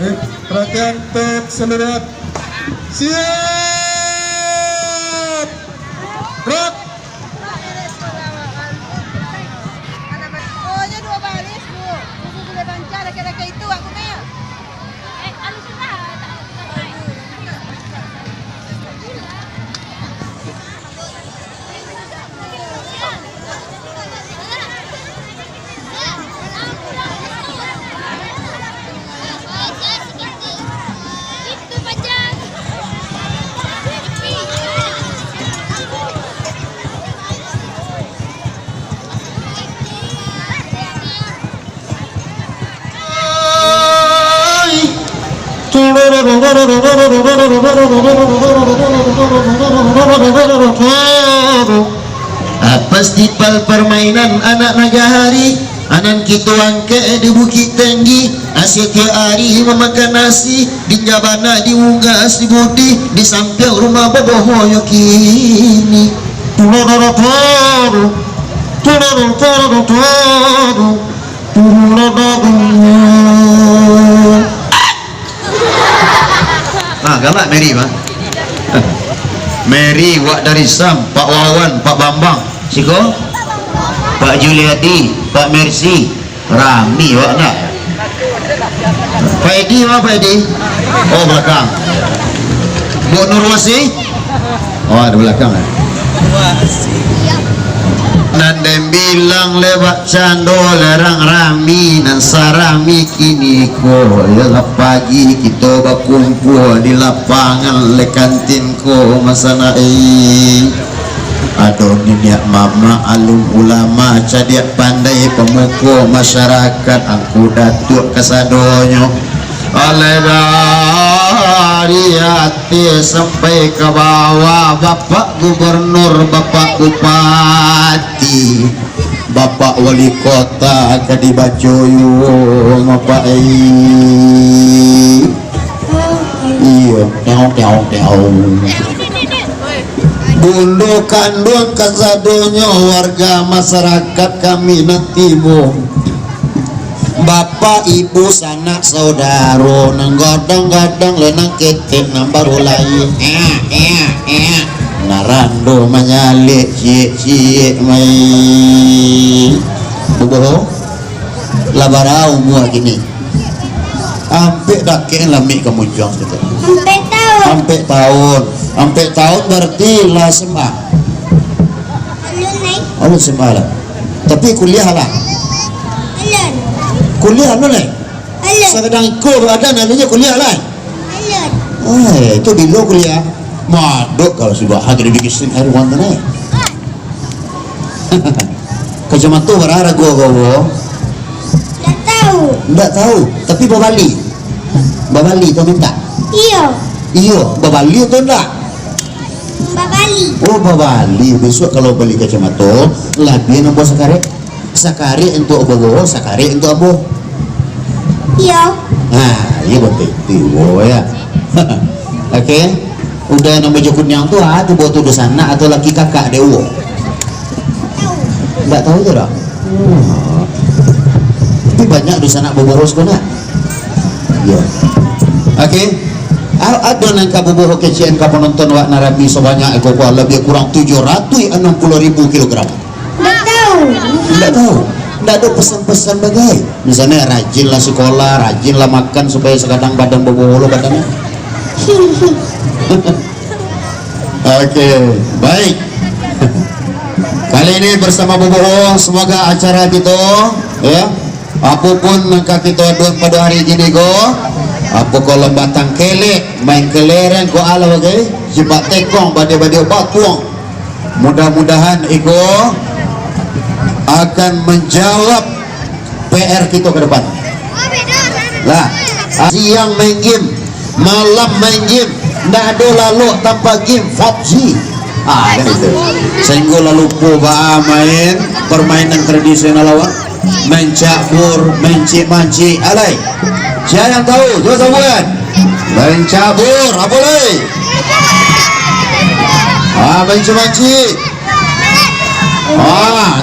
Perhatian untuk seluruh. Siap. Gerak. Oh, nya dua baris, Bu. Susu sudah lancar, kira-kira itu aku punya. Anu sudah. Festival permainan anak nagahari anan kita angke di Bukit Tinggi asyik hari memakan nasi di jabana di unggas di budi di samping rumah boboho kini galak Mary mah. Mary wak dari Sam, Pak Wawan, Pak Bambang, Siko, Pak Juliati, Pak Mercy, Rami wak nak. Pak Edi mah Pak Edi. Oh belakang. Bu Nurwasi. Oh ada belakang. Nandem bilang lewat cando lerang rami nan sarami kini ko ya pagi kita berkumpul di lapangan le kantin ko masana aduh niat mama alum ulama cadiak pandai pemuka masyarakat angku datuk kasadonyo oleh dari hati sampai ke bawah Bapak Gubernur, Bapak Bupati, Bapak Wali Kota Kadibajoyo Bapak iya Bundu kandung kasadonyo warga masyarakat kami nanti Bapak Ibu sanak saudaro nang godong-godong lenang ketik nang baru lain narando menyalik cie mai boboho labarau mua gini ampe dakin lami kemunjong gitu ampe tahun berarti lah sembah alun sembah lah tapi kuliah lah kuliah lo nih sedang ikut ada namanya kuliah lah itu dulu kuliah madok kalau sudah hadir bikin hari wanita nih kacamata berara gua enggak tahu tapi babali tu minta iyo babali tu enggak oh babali besok kalau beli kacamata lebih nombor sakari untuk aboh sakari untuk aboh iya iya betul itu ya oke udah nombor jukun yang tuh tuh buat tuh sana atau laki kakak dewo enggak tahu tuh dah tapi banyak di sana boboros kena iya oke ada nangka boboh kecian ka penonton wak narabi sebanyak lebih kurang 760.000 kilogram enggak tahu enggak ada pesan-pesan bagai misalnya rajinlah sekolah rajinlah makan supaya sekadang badan bobolo badannya oke baik kali ini bersama boboho semoga acara kita ya apapun nangka kita adun pada hari ini go apa kalau batang kelek main kelereng ko ala bagai jibat tekong badai-badai batuang mudah-mudahan iko akan menjawab PR kita ke depan lah siang main game malam main game nggak ada lalu tanpa game PUBG kan itu sehingga lalu main permainan tradisional awak main cabur main cik-manci alay siapa yang tahu coba sabuan main cabur apa lagi main cik-manci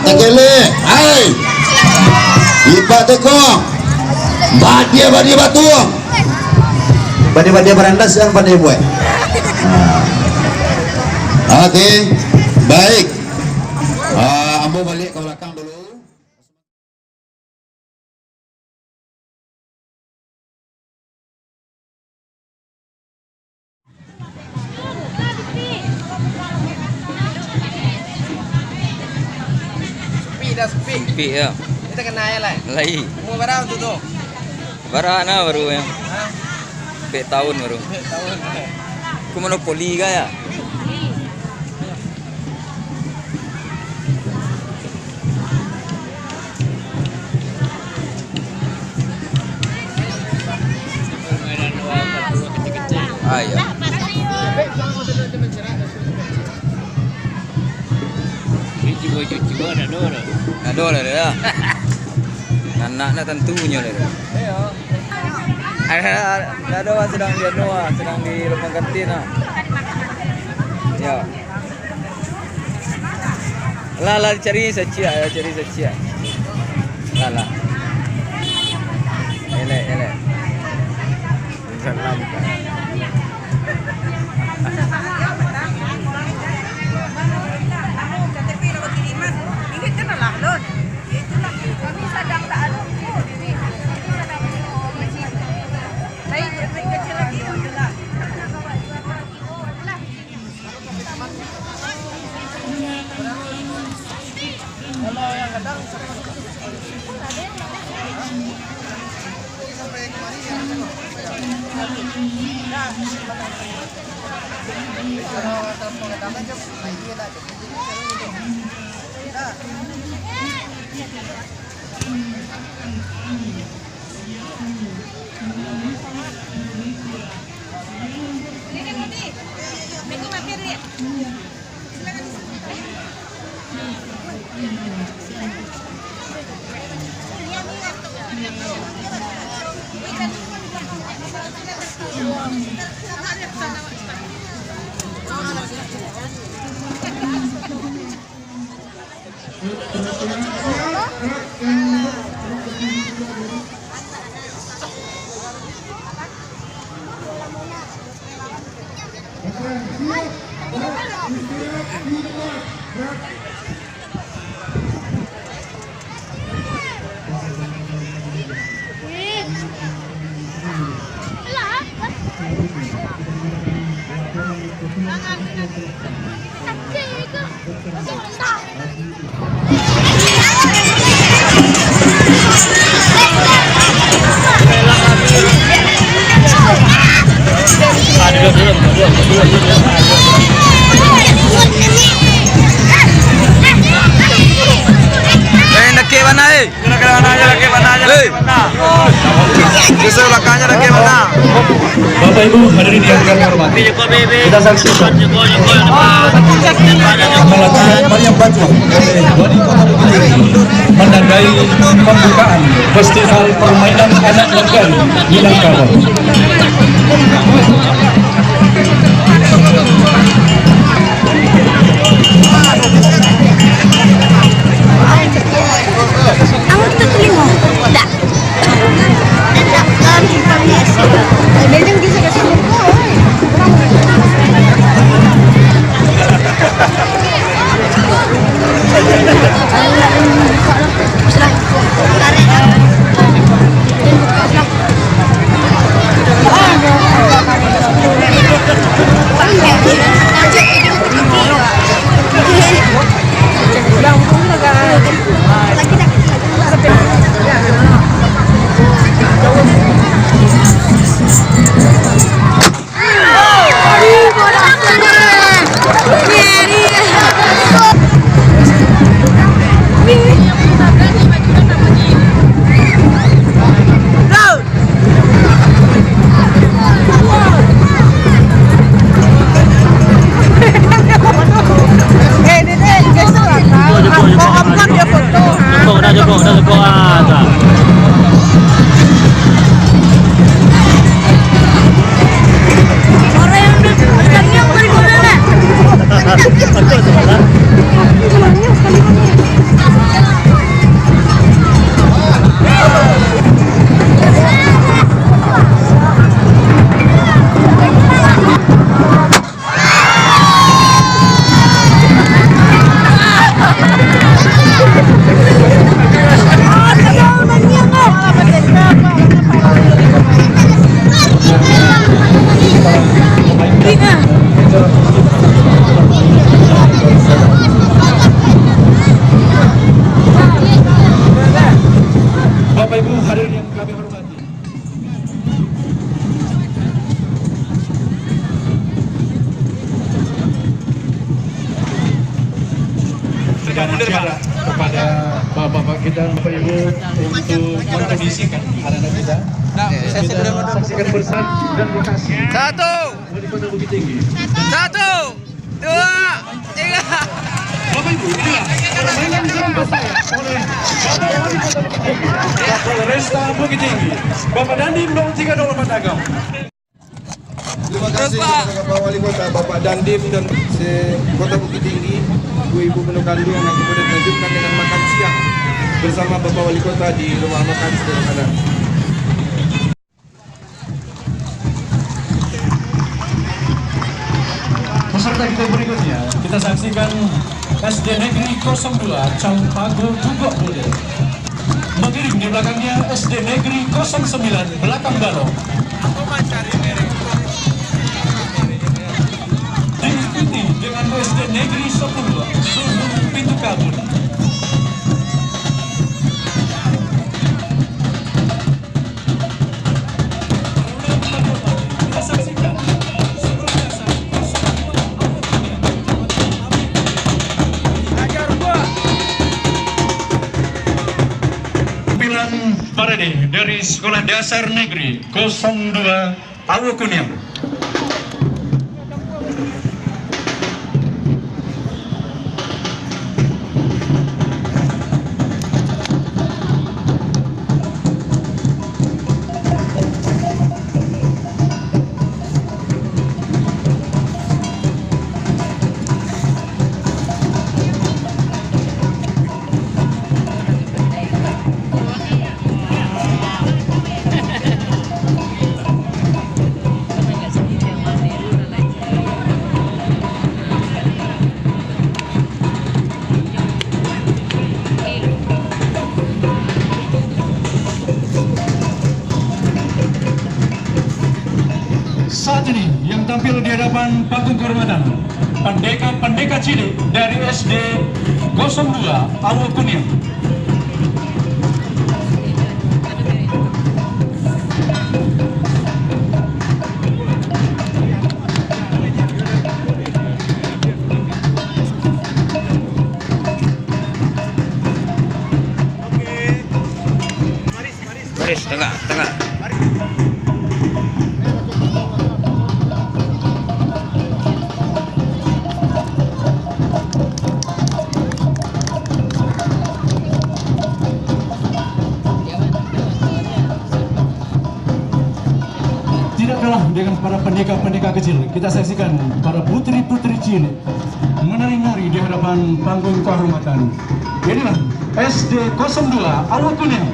tekele hai ipak tekong badia batuang Bade-bade berandas yang pandai buat. Oke, baik. Ambo balik ke belakang dulu. Sepi ya. Kita kena ya lah. Lagi. Mau berapa tuh? Barana baru yang. Tahun baru. Tahun. Ku monopoli kaya. Ayo. Ada lah dia. Anak-anak tentunya lah. Ada sedang di sedang di lubang kantin lah. Ya. Lah cari sacia. Lah. Elek. Salam. Bapak Ibu hadirin yang kami hormati, kita saksikan pemelakuan Maryam Bajwa Wali Kota Bekasi menandai pembukaan Festival Permainan Anak Negari Minangkabau. bicara kepada bapak-bapak kita, bapak ibu untuk mengkondisikan anak-anak kita. Kita saksikan bersama dan lokasi Satu, Wali Kota Bukit Tinggi. 1, 2, 3. Bapak ibu, inilah permainan serangga saya oleh Bapak Wali Kota Bukit Tinggi, Bapak Resta Bukit Tinggi, Bapak Dandim 03 Agam. Terima kasih kepada Bapak Wali Kota, Bapak Dandim dan Kota Bukit Tinggi, ibu-ibu penuh kandung yang kemudian melanjutkan dengan makan siang bersama Bapak Wali Kota di rumah makan sederhana. Peserta kita berikutnya, kita saksikan SD Negeri 02 Campago Tugok Bude. Mengiring di belakangnya SD Negeri 09 Belakang Balong. Diikuti dengan SD Negeri 10 Suhu Pintu Kabut. Kita saksikan tampilan parade dari Sekolah Dasar Negeri 02 Awokuniang. Saat ini yang tampil di hadapan panggung kehormatan pendeka cilik dari SD 02 Awokuniang. Baris, tengah. Tidak kalah dengan para pendeka-pendeka kecil, kita saksikan para putri-putri cilik menari-nari di hadapan panggung kehormatan. Inilah SD 02 Awokuniang.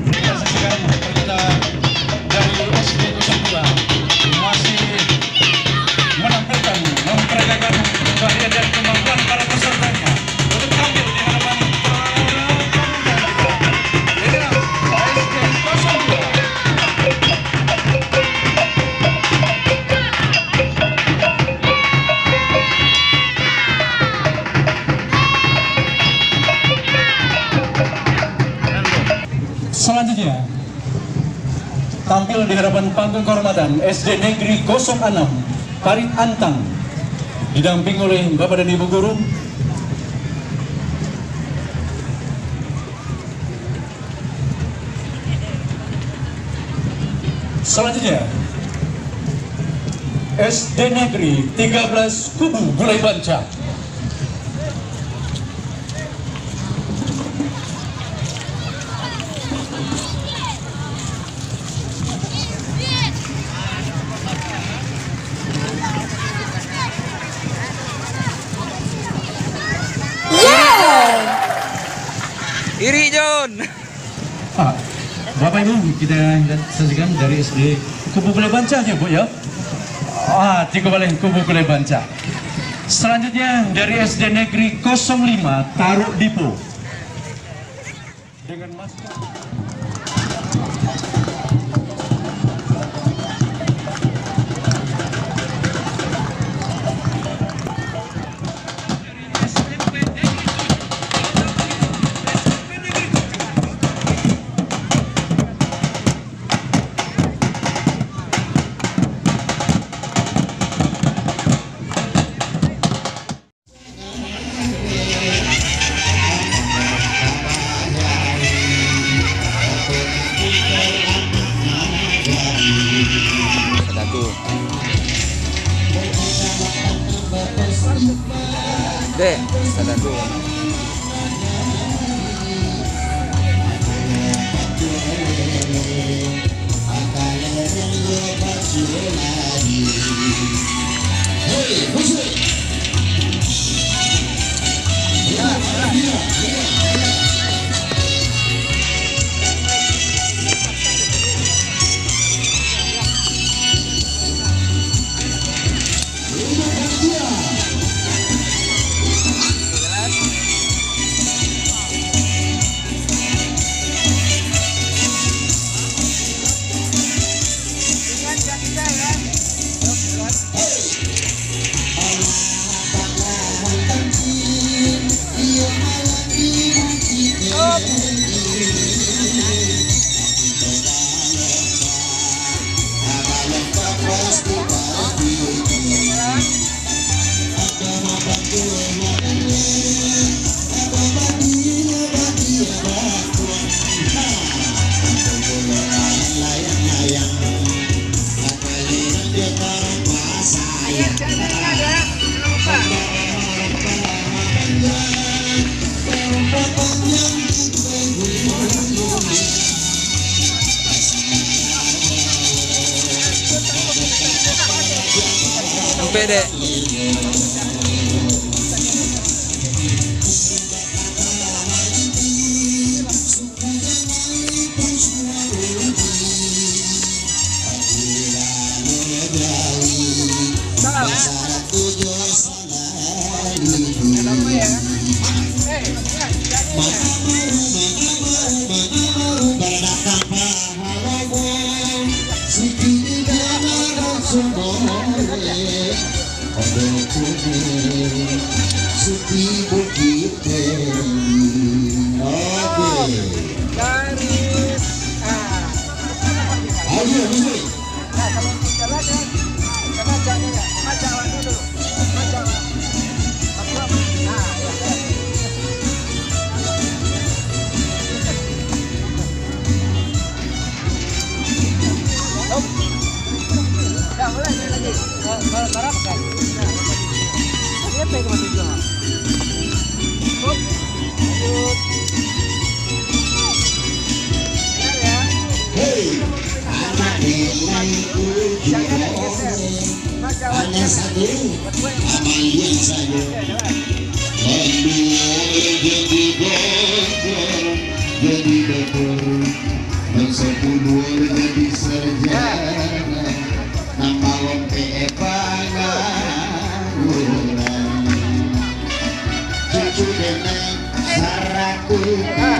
Kita saksikan ternyata dari SD 02 masih menampilkan, memperagakan keahlian dan kemampuan para pesertanya untuk tampil di hadapan selanjutnya tampil di hadapan panggung kehormatan SD Negeri 06 Parit Antang didamping oleh Bapak dan Ibu Guru. Selanjutnya SD Negeri 13 Kubu Gulai Banca. Iri John. Bapak Ibu, kita saksikan dari SD Kubu Gulai Banca ya Bu ya. Tiga balik Kubu Gulai Banca. Selanjutnya dari SD Negeri 05 Taruk Dipo. Dengan maskot Dek, sadar dulu. Sampai dek.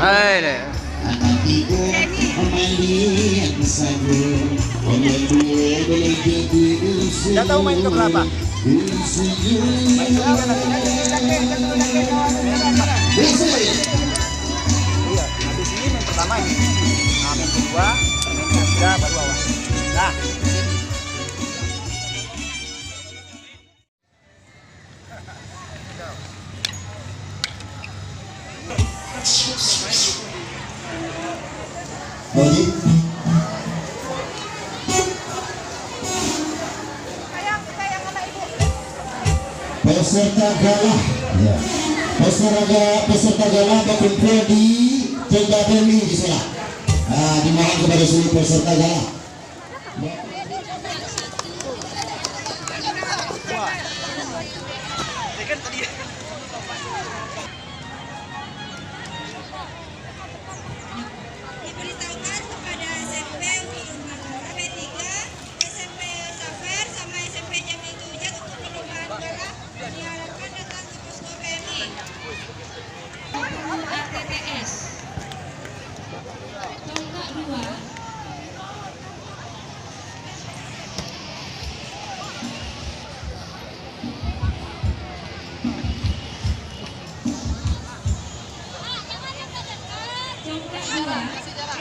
Hai deh. Udah tahu main ke berapa? Main ke berapa? Iya, habis ini main pertama ini. Main kedua, main ketiga, baru awal. Nah. Peserta galah, ya. Peserta galah berkumpul di tenda Demi di sana. Dimohon kepada seluruh peserta galah. Diberitahukan kepada SMP Ulun Madura B3, SMP Safer sama SMP Jamil Tujat untuk perlombaan galah diharapkan datang ke posko PMI. ATTS. Tonggak 2.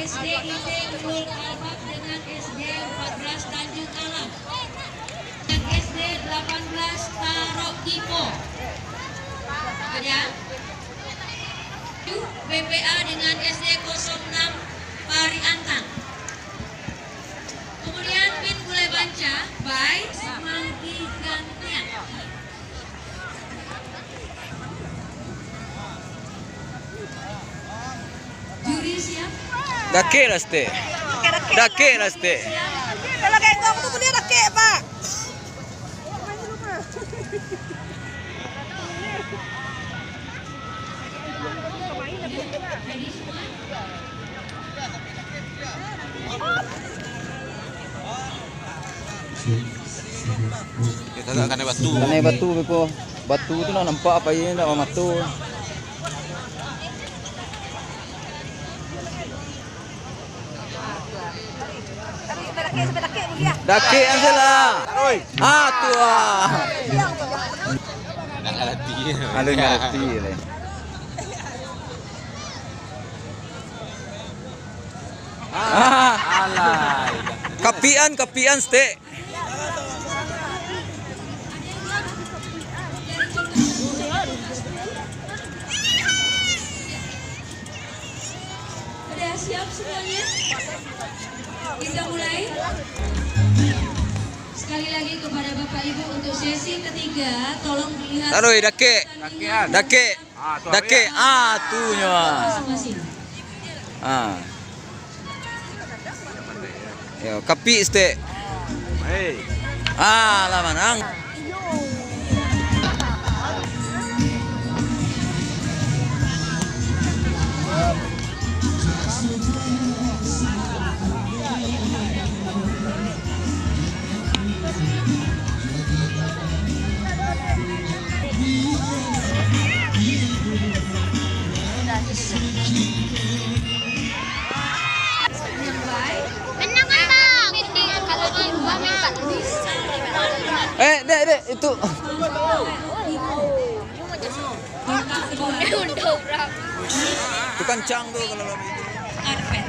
SDIT Nurul Albab dengan SD 14 Tanjung Alam dan SD 18 Tarok Tipo. Ada BPA dengan SD 06 Pari Antang. Kemudian Bin Gulai Banca by Semanggi Gantian. Dake naste. Dake naste. Kalau kayak gua tuh dia dake, Pak. Kita tak kena batu. Kena batu ko. Batu tu nak nampak apa ini nak mamatu. Dake yang salah. Ah tu ah. Ada ngerti le. Alay. Kapian ste. Udah siap semuanya? Kita mulai. Sekali lagi kepada Bapak Ibu untuk sesi ketiga, tolong dilihat Taruh dake. Dake. Dake. Ah tu nya. masing-masing. Ah. Yo, kapi ste. Ah, lah manang. Dek, itu. Itu kancang tuh kalau lebih. Karpet.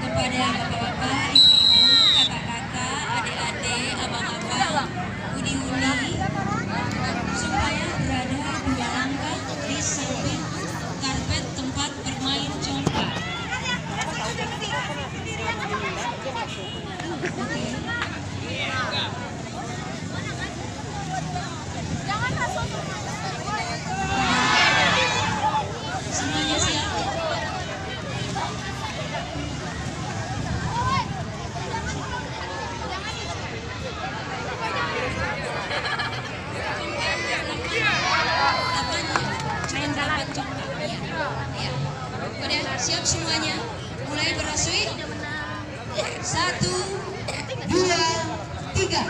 Kepada bapak-bapak, ibu-ibu, kakak-kakak, adik-adik, abang-abang, udi-udi, supaya berada 2 langkah di samping karpet tempat bermain congkak. Semuanya siap? Main dalam congkak. Ya. Udah siap semuanya? Mulai berasui. 1, 2, 3.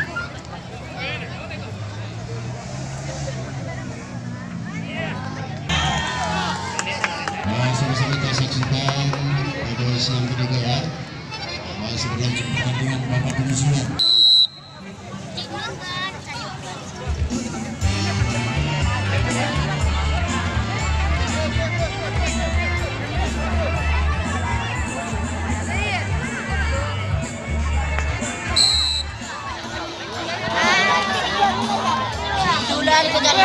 Sama-sama kita saksikan pada siang ketiga ya. Masih berlanjut pertandingan babak penyisihan. Sudah dikejar